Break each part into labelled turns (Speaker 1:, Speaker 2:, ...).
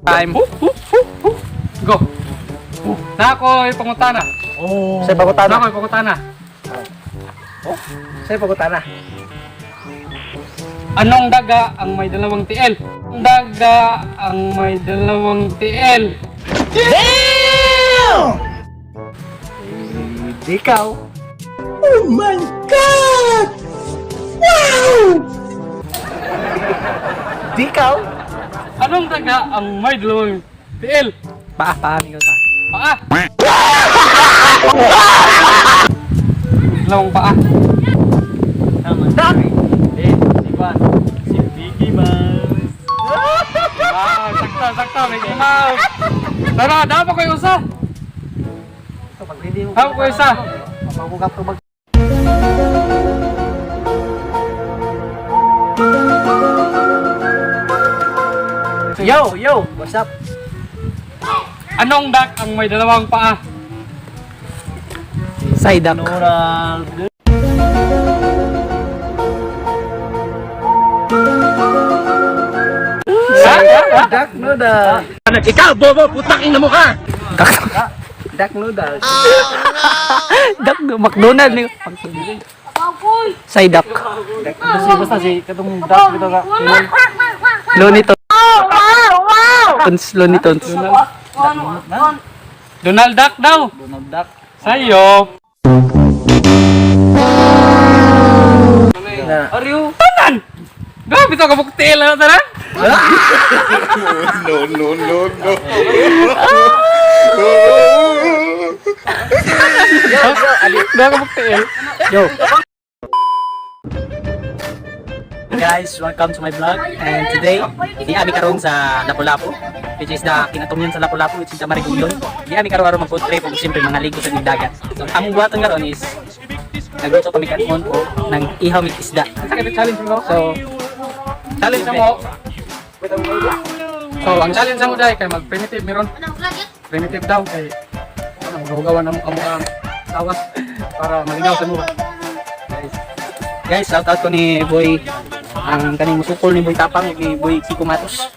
Speaker 1: Time.
Speaker 2: Go. Na ako'y pangutana.
Speaker 1: Sa pagutana.
Speaker 2: Na ako'y pangutana.
Speaker 1: Sa pagutana.
Speaker 2: Anong daga ang may dalawang tiil? Anong daga ang may dalawang tiil?
Speaker 1: Ikaw.
Speaker 3: Oh my God! Wow!
Speaker 1: Ikaw.
Speaker 2: Anong daga ang may dalawang tiil?
Speaker 1: Paano ka?
Speaker 2: Paa. Dalawang paa.
Speaker 1: Duck.
Speaker 4: Si Mickey Mouse.
Speaker 2: Wow, sakto, Mickey Mouse. Tara, dapat kayo isa. Dapat kayo isa.
Speaker 1: Pagugap to Yo, what's up?
Speaker 2: Anong duck ang may dalawang paa?
Speaker 1: Side duck. Duck noodle.
Speaker 4: Ikaw, bobo, putang ina mo ka!
Speaker 1: Duck noodle. Duck McDonald ni. Side duck.
Speaker 4: Basta si katong duck dito ka.
Speaker 1: Looney Tunes. Looney Tunes.
Speaker 2: Donald Duck daw.
Speaker 4: Donald Duck.
Speaker 2: Sayo.
Speaker 1: Na.
Speaker 2: Ariyo. Tanan. Grabe to kabuktil na tara.
Speaker 3: No.
Speaker 2: Grabe kabuktil.
Speaker 1: Yo. Guys, welcome to my vlog. And today, di ami karon sa Lapu-Lapu, which is the kinatungyan sa Lapu-Lapu, which is the Marigondon. Di ami karon mag-food trip ug siyempre mga ligo sa dagat. So, among buhaton karon is nagluto kami karon po ng ihaw mit isda.
Speaker 2: Sakit ang challenge mo.
Speaker 1: So,
Speaker 2: Challenge mo. So, ang challenge mo dai kay mag-primitive meron. Primitive daw kay maghugawan ang tawas para malinaw sa mura.
Speaker 1: guys, shout out ko ni Boy, ang kaning musukol ni Boy Tapang, ni Boy Kiko Matos.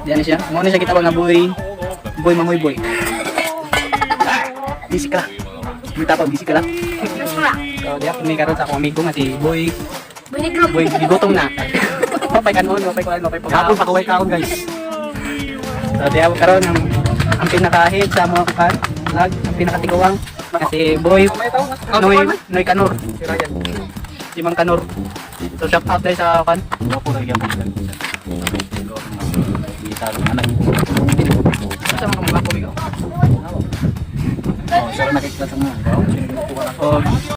Speaker 1: Diyan siya. Mo na siya kita nga Boy Mamoy Boy. Busy ka. Boy Tapang, busy ka lang. So, diya kami karon sa akong amigo nga si Boy gigutom na. Mapay kanon, mapay pagkaon.
Speaker 4: Kapon pakuway kaon guys.
Speaker 1: So, diya karon ang pinaka-head sa mga vlog, ang pinaka-tigawang kasi Boy Noy Kanor. Si Mang Kanor. So, shout out tayo sa kan.
Speaker 4: Ako lagi ang bilang.
Speaker 1: Sa mga mga ko ikaw.
Speaker 4: Oh, sir nakikita sa mga.
Speaker 1: Oh,